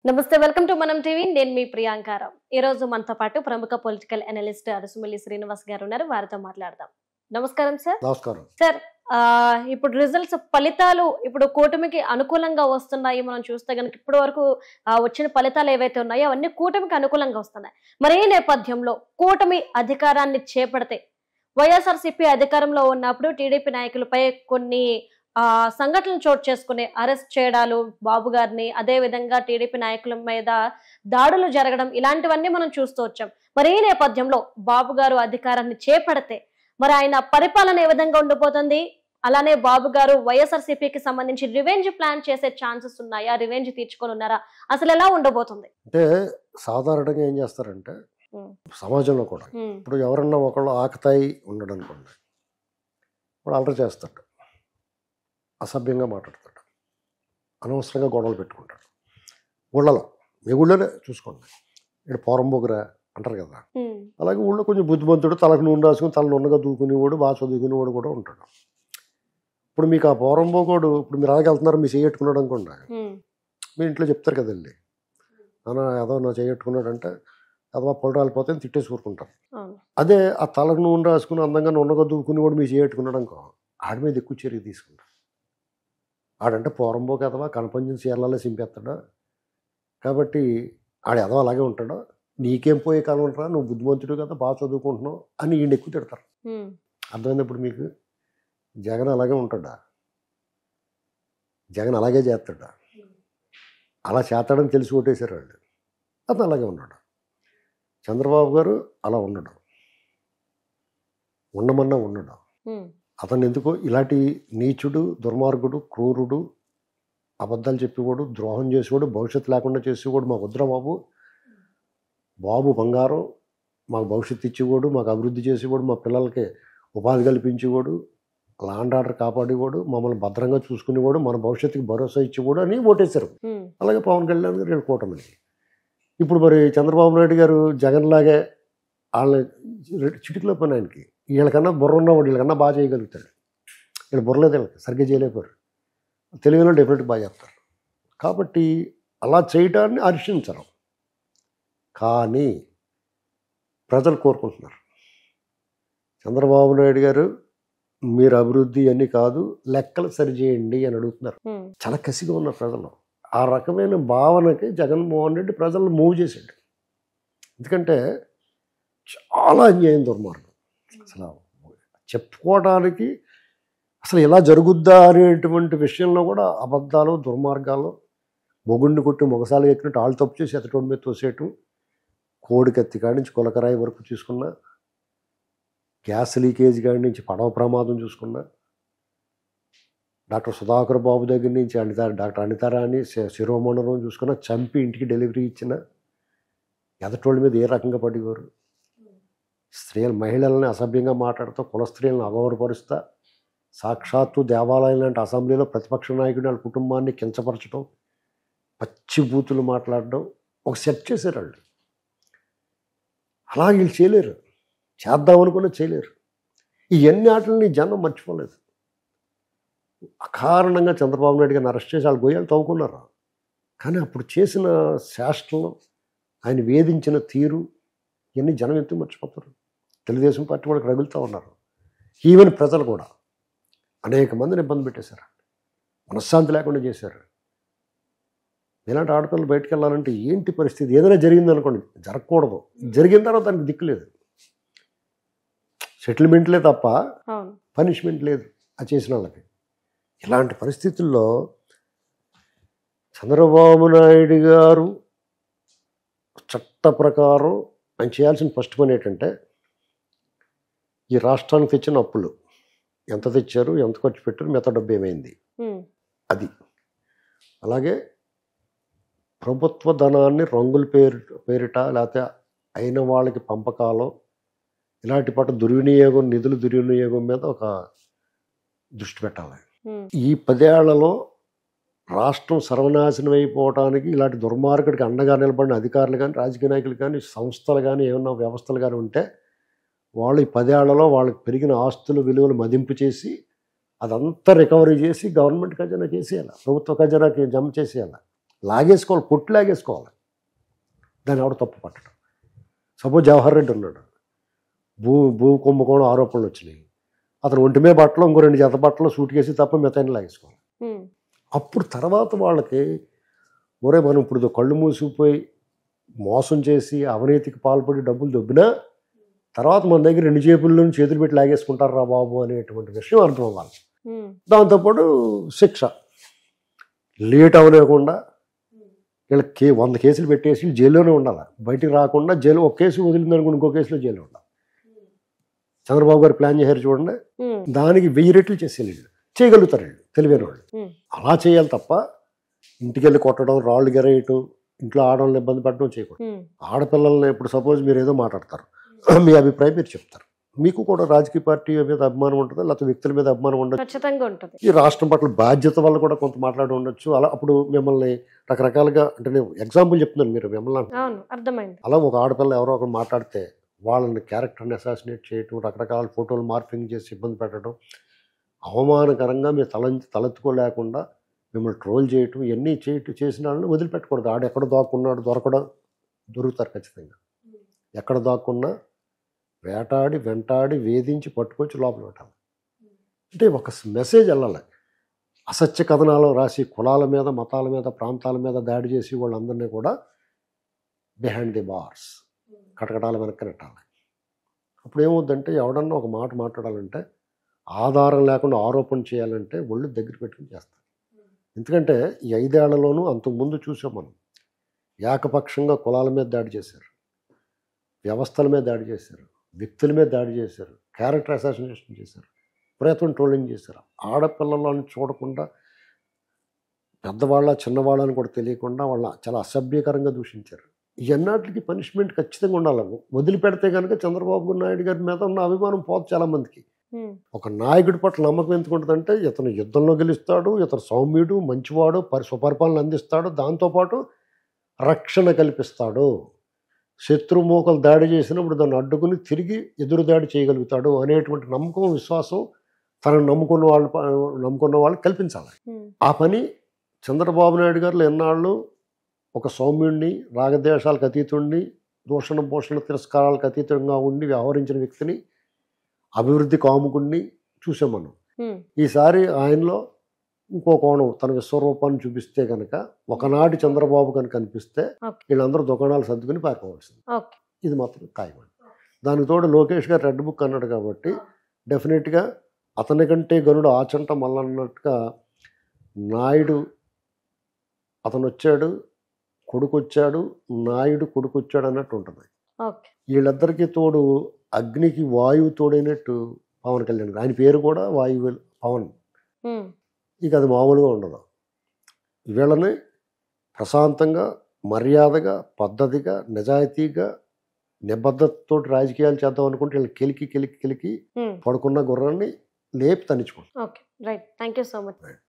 నమస్తే, welcome to మనం TV. నేను మీ ప్రియాంకారావు. ఈ రోజు మనతో పాటు ప్రముఖ పొలిటికల్ అనలిస్ట్ అరుసుమల్లి శ్రీనివాస్ గారు ఉన్నారు. వారితో మాట్లాడదాం. నమస్కారం సార్. నమస్కారం సార్, ఇప్పుడు రిజల్ట్స్ ఫలితాలు ఇప్పుడు కూటమికి అనుకూలంగా వస్తున్నాయి. మనం చూస్తే కనుక ఇప్పటి వరకు వచ్చిన ఫలితాలు ఏవైతే ఉన్నాయో అవన్నీ కూటమికి అనుకూలంగా వస్తున్నాయి. మరి ఈ నేపథ్యంలో కూటమి అధికారాన్ని చేపడితే వైఎస్ఆర్సీపీ అధికారంలో ఉన్నప్పుడు టీడీపీ నాయకులపై కొన్ని సంఘటనలు చోటు చేసుకుని అరెస్ట్ చేయడాలు, బాబు గారిని, అదే విధంగా టీడీపీ నాయకుల మీద దాడులు జరగడం, ఇలాంటివన్నీ మనం చూస్తూ వచ్చాం. మరి ఈ నేపథ్యంలో బాబు గారు అధికారాన్ని చేపడితే మరి ఆయన పరిపాలన ఏ విధంగా ఉండిపోతుంది? అలానే బాబు గారు వైఎస్ఆర్సీపీకి సంబంధించి రివెంజ్ ప్లాన్ చేసే ఛాన్సెస్ ఉన్నాయా? రివెంజ్ తీర్చుకొని ఉన్నారా? అసలు ఎలా ఉండబోతుంది? అంటే సాధారణంగా ఏం చేస్తారంటే సమాజంలో కూడా ఇప్పుడు ఎవరన్నా ఒకళ్ళు ఆకతాయి ఉన్నాడు అనుకోండి, ఇప్పుడు అల్లరి చేస్తాడు, అసభ్యంగా మాట్లాడతాడు, అనవసరంగా గొడవలు పెట్టుకుంటాడు. ఊళ్ళలో మీ ఊళ్ళోనే చూసుకోండి, ఇక్కడ పోరంబోగురా అంటారు కదా, అలాగే ఊళ్ళో కొంచెం బుద్ధిమంతుడు, తలకు నూనె రాసుకుని తల నున్నగా దూకునేవాడు, బాగా చదువుకునేవాడు కూడా ఉంటాడు. ఇప్పుడు మీకు ఆ పోరంబోగోడు ఇప్పుడు మీరు అలాగే వెళ్తున్నారు, మీ చేయట్టుకున్నాడు అనుకోండి, మీ ఇంట్లో చెప్తారు కదండి, అన్న ఏదో నా చేయట్టుకున్నాడు అంటే అథవా పొల రాలిపోతే తిట్టేసి ఊరుకుంటారు. అదే ఆ తలకు నూనె రాసుకుని అందంగా నున్నగా దూకునేవాడు మీ చేయట్టుకున్నాడు అనుకో, ఆడి మీద ఎక్కువ చర్య తీసుకుంటారు. ఆడంటే పోరంబోకి అథవా కనపంచిన చీరలలో సింపేస్తాడా, కాబట్టి ఆడు ఎదవ అలాగే ఉంటాడో, నీకేం పోయే కాలం ఉంటారా, నువ్వు బుద్ధిమంతుడు కదా, బాగా చదువుకుంటున్నావు అని ఈయన ఎక్కువ తిడతారు. అర్థమైంది? ఇప్పుడు మీకు జగన్ అలాగే ఉంటాడా? జగన్ అలాగే చేస్తాడా? అలా చేస్తాడని తెలిసి ఓటేశారు వాళ్ళు, అతను అలాగే ఉన్నాడు. చంద్రబాబు గారు అలా ఉండడు, ఉండమన్నా ఉండడు. అతను ఎందుకో ఇలాంటి నీచుడు, దుర్మార్గుడు, క్రూరుడు, అబద్ధాలు చెప్పేవాడు, ద్రోహం చేసేవాడు, భవిష్యత్తు లేకుండా చేసేవాడు మా వద్దురా బాబు, బాబు బంగారం, మాకు భవిష్యత్తు ఇచ్చేవాడు, మాకు అభివృద్ధి చేసేవాడు, మా పిల్లలకి ఉపాధి కల్పించేవాడు, లాండ్ ఆర్డర్ కాపాడేవాడు, మమ్మల్ని భద్రంగా చూసుకునేవాడు, మన భవిష్యత్తుకి భరోసా ఇచ్చేవాడు అని ఓటేశారు. అలాగే పవన్ కళ్యాణ్ గారు కూటమిని. ఇప్పుడు మరి చంద్రబాబు నాయుడు గారు జగన్ లాగే వాళ్ళ చిటికలో పని ఆయనకి, వీళ్ళకన్నా బుర్ర ఉన్నవాడు వీళ్ళకన్నా బాగా చేయగలుగుతాడు. వీళ్ళు బుర్రలేదు, వీళ్ళకి సరిగ్గా చేయలేకపోయారు. తెలుగులో డెఫినెట్గా బాగా చెప్తారు. కాబట్టి అలా చేయటాన్ని హర్షించరు, కానీ ప్రజలు కోరుకుంటున్నారు చంద్రబాబు నాయుడు గారు మీరు అభివృద్ధి అన్నీ కాదు, లెక్కలు సరిచేయండి అని అడుగుతున్నారు. చాలా కసిగా ఉన్నారు ప్రజలు. ఆ రకమైన భావనకి జగన్మోహన్ రెడ్డి ప్రజలను మూవ్ చేశాడు. ఎందుకంటే చాలా అన్యాయం, దుర్మార్గం, అసలు చెప్పుకోవడానికి అసలు ఎలా జరుగుద్దా అనేటువంటి విషయంలో కూడా అబద్ధాలు, దుర్మార్గాలు, మొగుడిని కొట్టి మొగసాలు ఎక్కినట్టు ఆళ్ళు తప్పు చేసి ఎతటోడి మీద తోసేయటం, కోడికత్తి కాడి నుంచి కులకరాయి వరకు చూసుకున్నా, గ్యాస్ లీకేజ్ కాడి నుంచి పడవ ప్రమాదం చూసుకున్నా, డాక్టర్ సుధాకర్ బాబు దగ్గర నుంచి డాక్టర్ అనితారాని శిరోమండలం చూసుకున్నా, చంపి ఇంటికి డెలివరీ ఇచ్చిన ఎదటోళ్ళ మీద ఏ రకంగా పడేవారు. మహిళల్ని అసభ్యంగా మాట్లాడుతూ, కుల స్త్రీలను అగౌరవపరుస్తా, సాక్షాత్తు దేవాలయం లాంటి అసెంబ్లీలో ప్రతిపక్ష నాయకుడు వాళ్ళ కుటుంబాన్ని కించపరచడం, పచ్చి బూతులు మాట్లాడడం ఒక సెట్ చేశారు వాళ్ళు. అలా వీళ్ళు చేయలేరు, చేద్దామనుకున్నా చేయలేరు. ఇవన్నీ ఆటలని జనం మర్చిపోలేదు. అకారణంగా చంద్రబాబు నాయుడు గారిని అరెస్ట్ చేసి వాళ్ళు గొయ్యాలు తవ్వుకున్నారు. కానీ అప్పుడు చేసిన శాస్త్రం, ఆయన వేధించిన తీరు, ఇవన్నీ జనం ఎందుకు మర్చిపోతారు? తెలుగుదేశం పార్టీ వాళ్ళకి రగులుతూ ఉన్నారు. ఈవెన్ ప్రజలు కూడా అనేక మందిని ఇబ్బంది పెట్టేశారు, మనశ్శాంతి లేకుండా చేశారు. ఇలాంటి ఆడపిల్లలు బయటకు వెళ్ళాలంటే ఏంటి పరిస్థితి? ఏదైనా జరిగిందనుకోండి, జరగకూడదు, జరిగిన తర్వాత దానికి దిక్కు లేదు, సెటిల్మెంట్లే తప్ప పనిష్మెంట్ లేదు ఆ చేసిన వాళ్ళకి. ఇలాంటి పరిస్థితుల్లో చంద్రబాబు నాయుడు గారు చట్ట ప్రకారం ఆయన చేయాల్సిన ఫస్ట్ పని ఏంటంటే, ఈ రాష్ట్రానికి తెచ్చిన అప్పులు ఎంత తెచ్చారు, ఎంత ఖర్చు పెట్టారు, మిగతా డబ్బు ఏమైంది అది. అలాగే ప్రభుత్వ ధనాన్ని రంగుల పేరిట లేకపోతే అయిన వాళ్ళకి పంపకాలు, ఇలాంటి పాటు దుర్వినియోగం, నిధుల దుర్వినియోగం మీద ఒక దృష్టి పెట్టాలి. ఈ 10 ఏళ్లలో రాష్ట్రం సర్వనాశనం అయిపోవడానికి ఇలాంటి దుర్మార్గుడికి అండగా నిలబడిన అధికారులు కానీ, రాజకీయ నాయకులు కానీ, సంస్థలు కానీ, ఏమన్నా వ్యవస్థలు కానీ ఉంటే వాళ్ళు ఈ 10 ఏళ్లలో వాళ్ళకి పెరిగిన ఆస్తుల విలువలు మదింపు చేసి అదంతా రికవరీ చేసి గవర్నమెంట్ ఖజానా చేసేయాలి, ప్రభుత్వ ఖజానాకి జమ చేసేయాలి. లాగేసుకోవాలి, పొట్టు లాగేసుకోవాలి, దాన్ని ఎవడు తప్పు పట్టడం. సపోజ్ జవహర్ రెడ్డి ఉన్నాడు, భూ కుంభకోణం ఆరోపణలు వచ్చినాయి, అతను ఒంటిమే బట్టలు ఇంకో 2 జత బట్టలు సూట్ కేసి తప్ప మిగతాన్ని లాగేసుకోవాలి. అప్పుడు తర్వాత వాళ్ళకి ఒరే మనం ఇప్పుడు కళ్ళు మూసిపోయి మోసం చేసి అవినీతికి పాల్పడి డబ్బులు దొబ్బినా తర్వాత మన దగ్గర 2 జేబుల్లో చేతులు పెట్టి లాగేసుకుంటారు రా బాబు అనేటువంటి విషయం అర్థం అవ్వాలి. దాంతోపాటు శిక్ష లేట్ అవలేకుండా వీళ్ళకి 100 కేసులు పెట్టేసి జైల్లోనే ఉండాలి, బయటికి రాకుండా. జైలు ఒక కేసు వదిలిందనుకోండి, ఇంకో కేసులో జైలు ఉండాలి. చంద్రబాబు గారు ప్లాన్ చేశారు చూడండి, దానికి 1000 రెట్లు చేయగలుగుతారు వీళ్ళు, తెలివైన వాళ్ళు. అలా చేయాలి తప్ప ఇంటికి వెళ్ళి కొట్టడం, రాళ్ళు గెరేయటం, ఇంట్లో ఆడవాళ్ళని ఇబ్బంది పెట్టడం చేయకూడదు. ఆడపిల్లల్ని ఇప్పుడు సపోజ్ మీరు ఏదో మాట్లాడతారు, మీ అభిప్రాయం మీరు చెప్తారు, మీకు కూడా రాజకీయ పార్టీ మీద అభిమానం ఉంటుంది, లేకపోతే వ్యక్తుల మీద అభిమానం ఉండొచ్చు, ఈ రాష్ట్రం పట్ల బాధ్యత వల్ల కూడా కొంత మాట్లాడి ఉండొచ్చు. అలా అప్పుడు మిమ్మల్ని రకరకాలుగా, అంటే నేను ఎగ్జాంపుల్ చెప్తున్నాను, మీరు మిమ్మల్ని అర్థమైంది. అలా ఒక ఆడపిల్ల ఎవరో ఒకరు మాట్లాడితే వాళ్ళని క్యారెక్టర్ని అసాసినేట్ చేయటం, రకరకాల ఫోటోలు మార్పింగ్ చేసి ఇబ్బంది పెట్టడం, అవమానకరంగా మీరు తలెత్తుకోలేకుండా మిమ్మల్ని ట్రోల్ చేయటం, ఇవన్నీ చేసిన వాళ్ళని వదిలిపెట్టకూడదు. ఆడు ఎక్కడ దాక్కున్నాడు, దొరుకుతారు ఖచ్చితంగా. ఎక్కడ దాక్కున్నా వేటాడి వెంటాడి వేధించి పట్టుకొచ్చి లోపల పెట్టాలి. అంటే ఒక మెసేజ్ వెళ్ళాలి. అసత్య కథనాలు రాసి కులాల మీద, మతాల మీద, ప్రాంతాల మీద దాడి చేసి వాళ్ళందరినీ కూడా బిహైండ్ ది బార్స్, కటకటాల వెనక్కి నెట్టాలి. అప్పుడు ఏమవుద్దంటే ఎవడన్నా ఒక మాట మాట్లాడాలంటే, ఆధారం లేకుండా ఆరోపణ చేయాలంటే ఒళ్ళు దగ్గర పెట్టుకుని చేస్తారు. ఎందుకంటే ఈ 5 ఏళ్లలోనూ అంతకుముందు చూసాం మనం, ఏకపక్షంగా కులాల మీద దాడి చేశారు, వ్యవస్థల మీద దాడి చేశారు, వ్యక్తుల మీద దాడి చేశారు, క్యారెక్టర్ అసాసినేషన్ చేశారు, ప్రయత్నం ట్రోలింగ్ చేశారు. ఆడపిల్లలని చూడకుండా పెద్దవాళ్ళ చిన్నవాళ్ళని కూడా తెలియకుండా వాళ్ళ చాలా అసభ్యకరంగా దూషించారు. ఇవన్నిటికి పనిష్మెంట్ ఖచ్చితంగా ఉండాలి. వదిలిపెడితే కనుక చంద్రబాబు నాయుడు గారి మీద ఉన్న అభిమానం పోదు చాలామందికి. ఒక నాయకుడి పట్ల నమ్మకం ఎందుకు ఉంటుందంటే, ఇతను యుద్ధంలో గెలుస్తాడు, ఇతను సౌమ్యుడు, మంచివాడు, సుపరిపాలన అందిస్తాడు, దాంతోపాటు రక్షణ కల్పిస్తాడు, శత్రుమూకలు దాడి చేసినప్పుడు దాన్ని అడ్డుకుని తిరిగి ఎదురు దాడి చేయగలుగుతాడు అనేటువంటి నమ్మకం, విశ్వాసం తనను నమ్ముకున్న వాళ్ళు కల్పించాలి. ఆ పని చంద్రబాబు నాయుడు గారు ఎన్నాళ్ళు ఒక సౌమ్యుడిని, రాగద్వేషాలకు అతీతుడిని, దూషణ భూషణ తిరస్కారాలకు అతీతంగా ఉండి వ్యవహరించిన వ్యక్తిని, అభివృద్ధి కాముకుడిని చూసాం మనం. ఈసారి ఆయనలో ఇంకో కోణం, తన విశ్వరూపాన్ని చూపిస్తే కనుక, ఒకనాటి చంద్రబాబు కనుక కనిపిస్తే వీళ్ళందరూ దుకాణాలు సర్దుకుని పారిపోవాల్సింది. ఇది మాత్రం ఖాయం. దానికి తోడు లోకేష్ గారు రెడ్ బుక్ అన్నాడు కాబట్టి డెఫినెట్గా అతని కంటే గనుడు ఆచంట మల్లన్నట్టుగా నాయుడు అతను వచ్చాడు, కొడుకు వచ్చాడు, నాయుడు కొడుకు వచ్చాడు అన్నట్టు ఉంటుంది. వీళ్ళిద్దరికీ తోడు అగ్నికి వాయువు తోడైనట్టు పవన్ కళ్యాణ్, ఆయన పేరు కూడా వాయువు పవన్. ఇక అది మామూలుగా ఉండదు. వీళ్ళని ప్రశాంతంగా, మర్యాదగా, పద్ధతిగా, నిజాయితీగా, నిబద్ధతతో రాజకీయాలు చేద్దాం అనుకుంటే వీళ్ళు కెలికి పడుకున్న గుర్రాన్ని లేపి తనిచ్చుకుంటారు. Okay, right. Thank you so much.